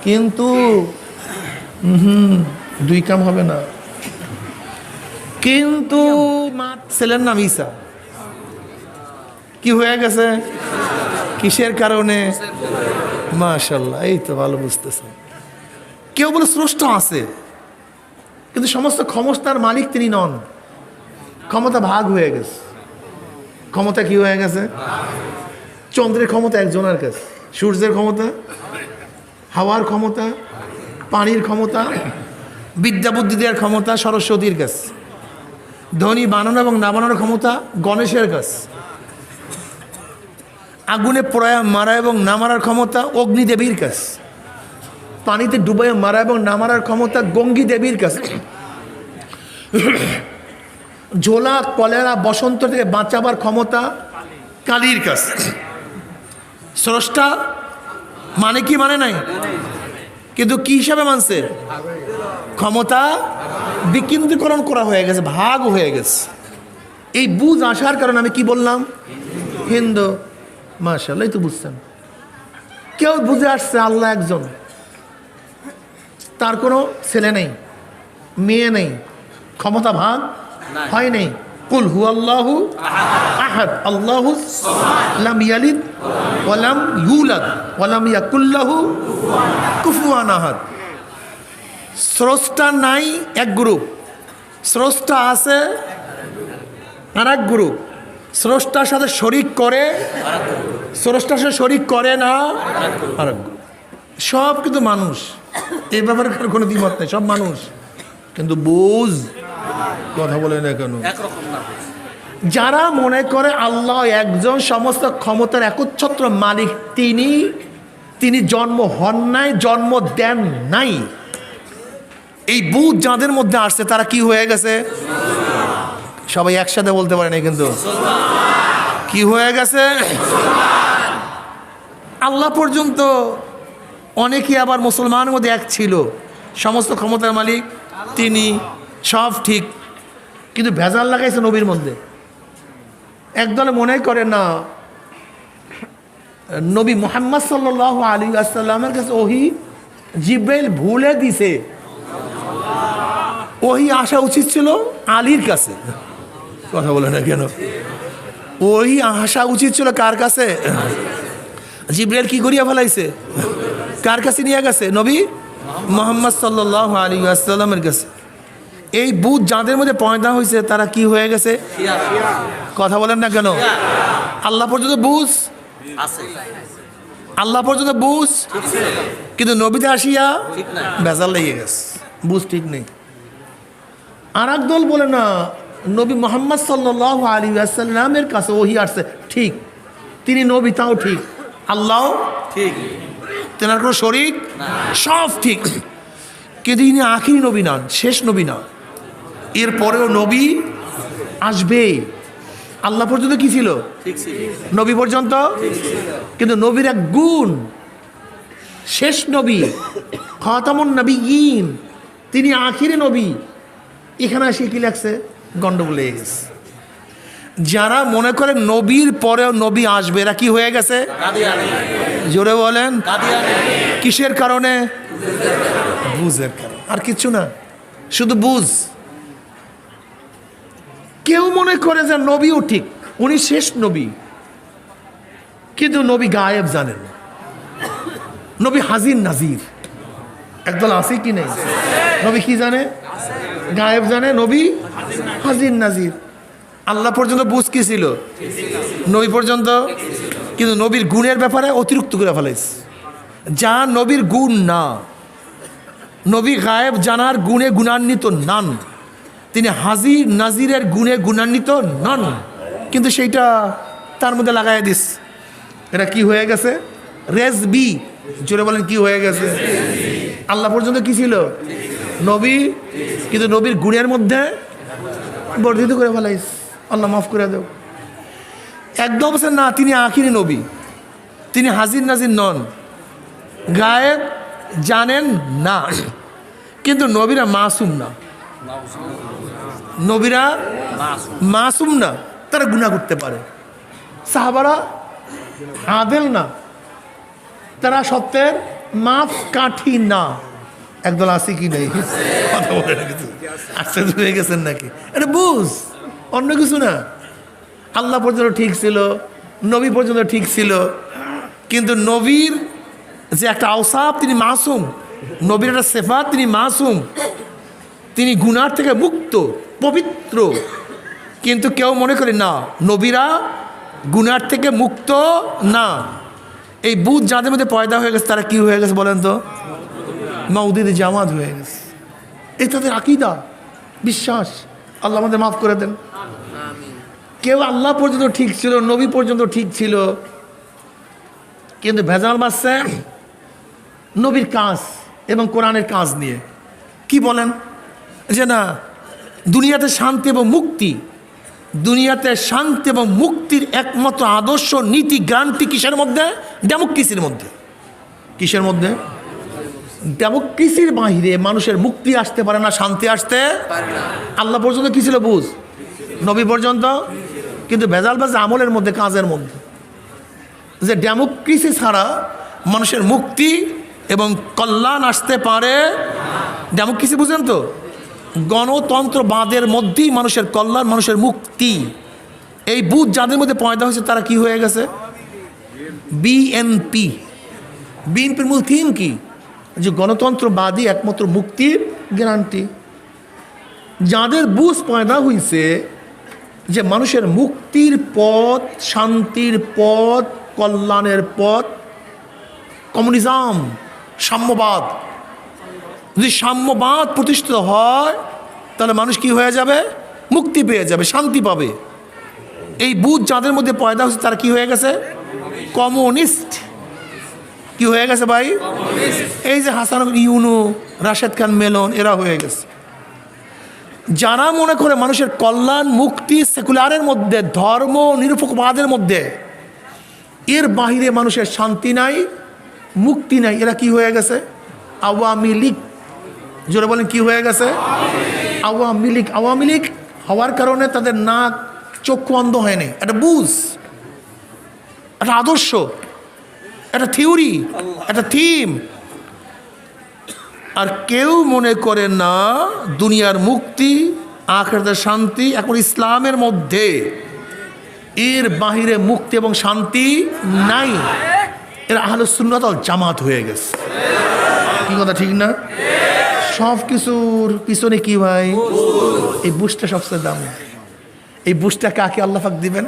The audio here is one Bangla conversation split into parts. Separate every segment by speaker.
Speaker 1: কিন্তু দুই কাম হবে না। কিন্তু ছেলের নাম ঈসা, কি হয়ে গেছে? কিসের কারণে? মাশাআল্লাহ, এই তো ভালো বুঝতেছে। কেউ বলে স্রষ্টা আছে, কিন্তু সমস্ত ক্ষমতার মালিক তিনি নন। ক্ষমতা ভাগ হয়ে গেছে। ক্ষমতা কি হয়ে গেছে? চন্দ্রের ক্ষমতা একজনের কাছে, সূর্যের ক্ষমতা, হাওয়ার ক্ষমতা, পানির ক্ষমতা, বিদ্যা বুদ্ধি দেওয়ার ক্ষমতা সরস্বতীর কাছে, ধনী বানানো এবং না বানানোর ক্ষমতা গণেশের কাছে, আগুনে পোড়ায় মারা এবং না মারার ক্ষমতা অগ্নিদেবীর কাছে, পানিতে ডুবাইয়া মারা এবং না মারার ক্ষমতা গঙ্গী দেবীর কাছে, ঝোলা কলেরা বসন্ত থেকে বাঁচাবার ক্ষমতা কালীর কাছে। স্রষ্টা মানে কি মানে নাই, কিন্তু কি হিসাবে মানছে? ক্ষমতা বিকেন্দ্রীকরণ করা হয়ে গেছে, ভাগ হয়ে গেছে। এই বুঝ আসার কারণে আমি কি বললাম? হিন্দু। মাশাআল্লাহ, তো বুঝছেন। কেউ বুঝে আসছে আল্লাহ একজন, তার কোনো ছেলে নেই, মেয়ে নেই, ক্ষমতা ভাগ হয় নাই। কুল হুয়াল্লাহু আহাদ আল্লাহু লাম ইয়ালিদ ওয়া লাম ইউলাদ ওয়া লাম ইয়াকুল লাহু কুফুয়ান আহাদ। স্রষ্টা নাই এক গ্রুপ, স্রষ্টা আছে আর এক গ্রুপ। স্রষ্টার সাথে শরিক করে, স্রষ্টার সাথে শরিক করে না আর এক গ্রুপ। সব কিন্তু মানুষ, এই ব্যাপারে কোনো দ্বিমত নেই, সব মানুষ। কিন্তু বুঝ কথা বলে না কেন? যারা মনে করে আল্লাহ একজন, সমস্ত ক্ষমতার একচ্ছত্র মালিক, তিনি জন্ম হন নাই, জন্ম দেন নাই, এই বুঝ যাদের মধ্যে আসছে তারা কি হয়ে গেছে? সবাই একসাথে বলতে পারে না, কিন্তু কি হয়ে গেছে? আল্লাহ পর্যন্ত অনেকেই আবার মুসলমানের মধ্যে এক ছিল, সমস্ত ক্ষমতার মালিক তিনি, সব ঠিক, কিন্তু ভেজাল লাগাইছে নবীর মধ্যে। একদলে মনে করে না নবী মুহাম্মদ সাল্লাল্লাহু আলাইহি ওয়াসাল্লামের কাছে ওহী জিব্রাইল ভুলে দিছে, ওহী আসা উচিত ছিল আলীর কাছে। কথা বলে না কেন? ওহী আসা উচিত ছিল কার কাছে? জিব্রাইল কি করিয়া ফেলাইছে? কার কাছে নিয়ে গেছে? নবী মুহাম্মদ সাল্লাল্লাহু আলাইহি ওয়াসাল্লামের কাছে। এই বুঝ যাদের মধ্যে পয়দা হয়েছে তারা কি হয়ে গেছে? কথা বলেন না কেন? আল্লাহ পর্যন্ত বুঝ আছে, আল্লাহ পর্যন্ত বুঝ, কিন্তু নবীতে আসিয়া ভেজাল লেগে গেছে, বুঝ ঠিক নেই। আর এক দল বলে না, নবী মুহাম্মদ সাল্লাল্লাহু আলাইহি ওয়াসাল্লামের কাছে ওহী আসছে ঠিক, তিনি নবী, তাও ঠিক, আল্লাহ ঠিক, তেনার কোনো শরীক সব ঠিক, কিন্তু ইনি আখিরি নবী নন, শেষ নবী না, এরপরেও নবী আসবে। আল্লাহ পর্যন্ত কি ছিল? নবী পর্যন্ত, কিন্তু নবীর এক গুণ, শেষ নবী, খাতামুন নবিয়্যিন, তিনি আখিরি নবী। এখানে এসে কি লাগছে? গন্ডগোল লেগে গেছে। যারা মনে করে নবীর পরেও নবী আসবে, এরা কি হয়ে গেছে? জোরে বলেন। কিসের কারণে? বুঝের কারণে, আর কিছু না, শুধু বুঝ। কেউ মনে করে যে নবীও ঠিক, উনি শেষ নবী, কিন্তু নবী গায়েব জানেন, নবী হাজির নাজির। একদল আছে কি নেই? নবী কি জানে? গায়েব জানে, নবী হাজির নাজির। আল্লাহ পর্যন্ত বুঝ কি ছিল? নবী পর্যন্ত, কিন্তু নবীর গুণের ব্যাপারে অতিরিক্ত করে ফেলাইছে, যা নবীর গুণ না। নবী গায়েব জানার গুণে গুণান্বিত নন, তিনি হাজির নাজিরের গুণে গুণান্বিত নন, কিন্তু সেইটা তার মধ্যে লাগাই দিস। এটা কি হয়ে গেছে? রেজবি। জোরে বলেন, কি হয়ে গেছে? আল্লাহ পর্যন্ত কি ছিল? নবী, কিন্তু নবীর গুণের মধ্যে বর্ধিত করে ফেলাইস। আল্লাহ মাফ করে দেও। একদম বলছেন না, তিনি আখিরি নবী, তিনি হাজির নাজির নন, গায়েব জানেন না, কিন্তু নবীরা মাসুম না, নবীরা মাসুম না, তারা গুনাহ করতে পারে। সাহাবারা আদেল না, তারা সত্যের মাপ কাঠি না। একদল আসি কি নেই, কথা বলে রেখেছে, আশ্চর্য হয়ে গেছেন নাকি? এটা বুঝ, অন্য কিছু না। আল্লাহ পর্যন্ত ঠিক ছিল, নবী পর্যন্ত ঠিক ছিল, কিন্তু নবীর যে একটা আওসাফ, তিনি মাসুম। নবীর একটা সেফাত, তিনি মাসুম, তিনি গুনার থেকে মুক্ত, পবিত্র। কিন্তু কেউ মনে করে না, নবীরা গুনার থেকে মুক্ত না। এই বুধ যাদের মধ্যে পয়দা হয়ে গেছে, তারা কি হয়ে গেছে বলেন তো? মাউদিদের জামাত হয়ে গেছে। এই তাদের আকীদা, বিশ্বাস। আল্লাহ আমাদের মাফ করে দেন। কেউ আল্লাহ পর্যন্ত ঠিক ছিল, নবী পর্যন্ত ঠিক ছিল, কিন্তু ভেজাল বাসছে নবীর কাজ এবং কোরআনের কাজ নিয়ে। কি বলেন যে না, দুনিয়াতে শান্তি এবং মুক্তি, দুনিয়াতে শান্তি এবং মুক্তির একমাত্র আদর্শ নীতি গ্রান্টি কিসের মধ্যে? ডেমোক্রেসির মধ্যে। কিসের মধ্যে? ডেমোক্রেসির বাহিরে মানুষের মুক্তি আসতে পারে না, শান্তি আসতে পারে না। আল্লাহ পর্যন্ত কি ছিল বুঝ, নবী পর্যন্ত, কিন্তু ভেজালবাজ আমলের মধ্যে, কাজের মধ্যে। যে ডেমোক্রেসি ছাড়া মানুষের মুক্তি এবং কল্যাণ আসতে পারে। ডেমোক্রেসি বুঝেন তো? গণতন্ত্রবাদের মধ্যেই মানুষের কল্যাণ, মানুষের মুক্তি। এই বুধ যাদের মধ্যে পয়দা হয়েছে, তারা কি হয়ে গেছে? বিএনপি। বিএনপির মূল থিম কি? যে গণতন্ত্রবাদী একমাত্র মুক্তির গ্যারান্টি। যাদের বুঝ পয়দা হয়েছে যে মানুষের মুক্তির পথ, শান্তির পথ, কল্যাণের পথ কমিউনিজম, সাম্যবাদ। যদি সাম্যবাদ প্রতিষ্ঠিত হয়, তাহলে মানুষ কি হয়ে যাবে? মুক্তি পেয়ে যাবে, শান্তি পাবে। এই বুধ যাদের মধ্যে পয়দা হচ্ছে, তারা কি হয়ে গেছে? কমিউনিস্ট। কি হয়ে গেছে ভাই? এই যে হাসান ইউনু, রাশেদ খান মেলন, এরা হয়ে গেছে। যারা মনে করে মানুষের কল্যাণ, মুক্তি সেকুলারের মধ্যে, ধর্ম নিরপেক্ষবাদের মধ্যে, এর বাহিরে মানুষের শান্তি নাই, মুক্তি নাই, এরা কি হয়ে গেছে? আওয়ামী লীগ। জোরে বলেন, কি হয়ে গেছে? আওয়ামী লীগ। আওয়ামী লীগ হওয়ার কারণে তাদের নাক, চক্ষু অন্ধ হয়নি। এটা বুঝ, একটা আদর্শ, একটা থিওরি, একটা থিম। আর কেউ মনে করে না দুনিয়ার মুক্তি, আখিরাতের শান্তি এখন ইসলামের মধ্যে, এর বাহিরে মুক্তি এবং শান্তি নাই। এরা আহলুস সুন্নাত ওয়াল জামাত হয়ে গেছে। কি কথা ঠিক না? সব কিছুর পিছনে কি ভাই? এই বুঝটা সবচেয়ে দাম। এই বুঝটা কাকে আল্লাহ পাক দিবেন?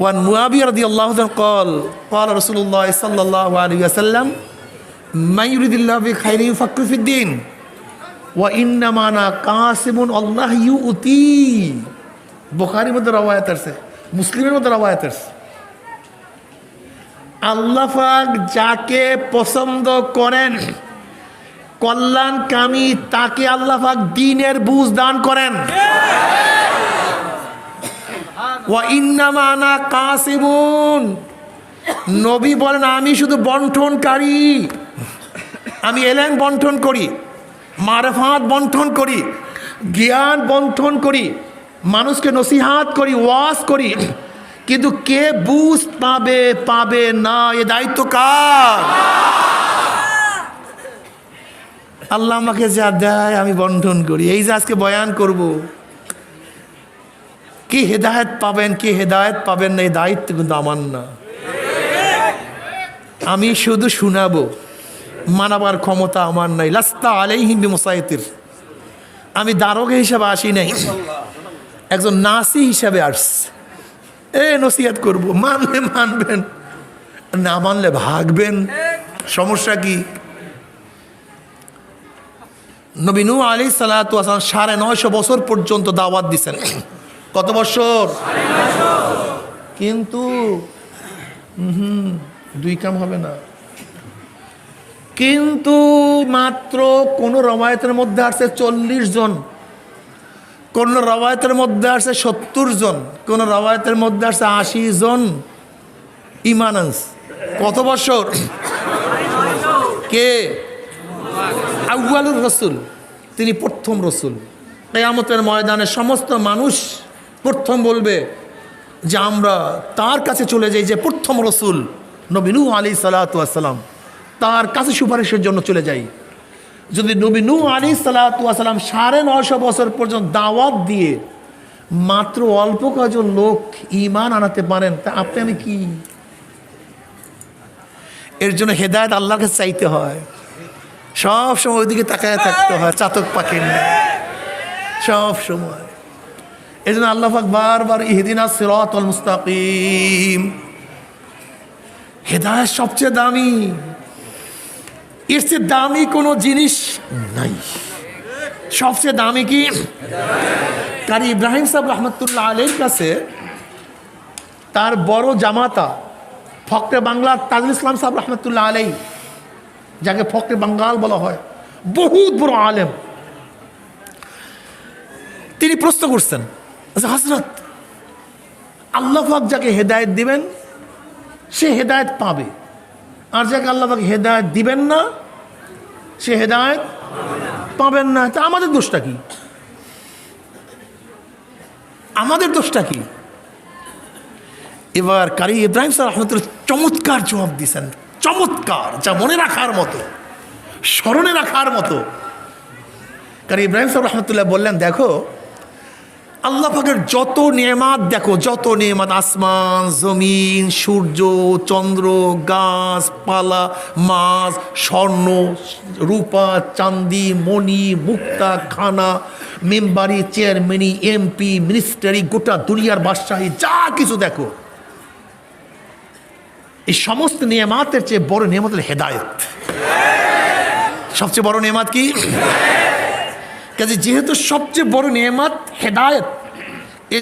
Speaker 1: ওয়ান মুআবিয়া রাদিয়াল্লাহু আনহু قال قال رسول الله صلى الله عليه وسلم من يريد الله بخير يفقهه في الدين وانما انا قاسم الله يؤتي। বুখারীর মধ্যে রওয়ায়াত আছে, মুসলিমের মধ্যে রওয়ায়াত আছে। আল্লাহ পাক যাকে পছন্দ করেন, কল্যাণকামী, তাকে আল্লাহ পাক দ্বীনের বুঝ দান করেন। ওয়া ইন্নামা আনা কাসিমুন। নবী বলেন, আমি শুধু বন্টনকারী। আমি এলেম বন্টন করি, মারফাত বন্টন করি, জ্ঞান বন্টন করি, মানুষকে নসিহাত করি, ওয়াজ করি। কিন্তু কে বুঝ পাবে, পাবে না, এ দায়িত্ব কার? আল্লাহ আমাকে যা দেয় আমি বন্টন করি। এই যে আজকে বয়ান করব, কি হেদায়েত পাবেন, কি হেদায়েত পাবেন না, এই দায়িত্ব কিন্তু আমার না। আমি শুধু শোনাবো, মানাবার ক্ষমতা আমার নাই। লাস্তা আলাইহিম বিমুসাইতির। আমি দারোগা হিসাবে আসি নাই, একজন নাসি হিসাবে আসছি। নসিহত করব, মানলে মানবেন, না মানলে ভাগবেন, সমস্যা কি? নবী নূহ আলাইহিস সালাতু ওয়াস সালাম 950 বছর পর্যন্ত দাওয়াত দিয়েছেন। কত বছর? কিন্তু দুই কাম হবে না। কিন্তু মাত্র কোন রওয়ায়াতের মধ্যে আসছে 40 জন, কোন রওয়ায়াতের মধ্যে আসছে 70 জন, কোন রওয়ায়াতের মধ্যে আসছে 80 জন ঈমান আনছে। কত বছর? কে? আউয়ালুর রাসূল, তিনি প্রথম রাসূল। কিয়ামতের ময়দানে সমস্ত মানুষ প্রথম বলবে যে আমরা তার কাছে চলে যাই যে প্রথম রাসূল নবী নূহ আলাইহিস সালাতু ওয়াস সালাম। তার কাছে সুপারিশের জন্য চলে যাই। যদি নবী নূহ আলাইহিস সালাতু ওয়াস সালাম 950 বছর পর্যন্ত দাওয়াত দিয়ে মাত্র অল্প কয়েকজন লোক ঈমান আনাতে পারেন, তা আপনি আমি কি? এর জন্য হেদায়েত আল্লাহর কাছে চাইতে হয়, সব সময় ওইদিকে তাকায় থাকতে হয়, চাতক পাখির না সব সময়। এই জন্য আল্লাহ পাক বারবার ইহদিনাস সিরাতাল মুস্তাকিম, হেদায়েত সবচেয়ে দামি, এর চেয়ে দামি কোনো জিনিস নাই। সবচেয়ে দামি কি? কারি ইব্রাহিম সাহেব রহমতুল্লাহ আলাইহির কাছে তার বড় জামাতা ফকরে বাংলা তাজুল ইসলাম সাহেব রহমতুল্লাহ আলাই, যাকে ফকরে বাঙ্গাল বলা হয়, বহুত বড় আলেম, তিনি প্রশ্ন করছেন, আচ্ছা হযরত, আল্লাহ পাক যাকে হেদায়েত দিবেন সে হেদায়েত পাবে, আর যাকে আল্লাহ পাক হেদায়েত দিবেন না সে হেদায়েত পাবেন না, তা আমাদের দোষটা কি? আমাদের দোষটা কি? এবার কারি ইব্রাহিম সাহেব রহমতুল্লাহ চমৎকার জবাব দিয়েছেন, চমৎকার, যা মনে রাখার মতো, স্মরণে রাখার মতো। কারি ইব্রাহিম সাহেব রহমতুল্লাহ বললেন, দেখো আল্লাহ পাকের যত নেয়ামত, দেখো যত নেয়ামত, আসমান জমিন, সূর্য চন্দ্র, গাছপালা, মাছ, স্বর্ণ রূপা চাঁদি মণি মুক্তা খানা মেম্বারি চেয়ারম্যানি এমপি মিনিস্টারি গোটা দুনিয়ার বাদশাহী যা কিছু দেখো, এই সমস্ত নেয়ামতের চেয়ে বড় নেয়ামত হলো হেদায়েত। সবচেয়ে বড় নেয়ামত কি? কাজে যেহেতু সবচেয়ে বড় নেয়ামত হেদায়েত,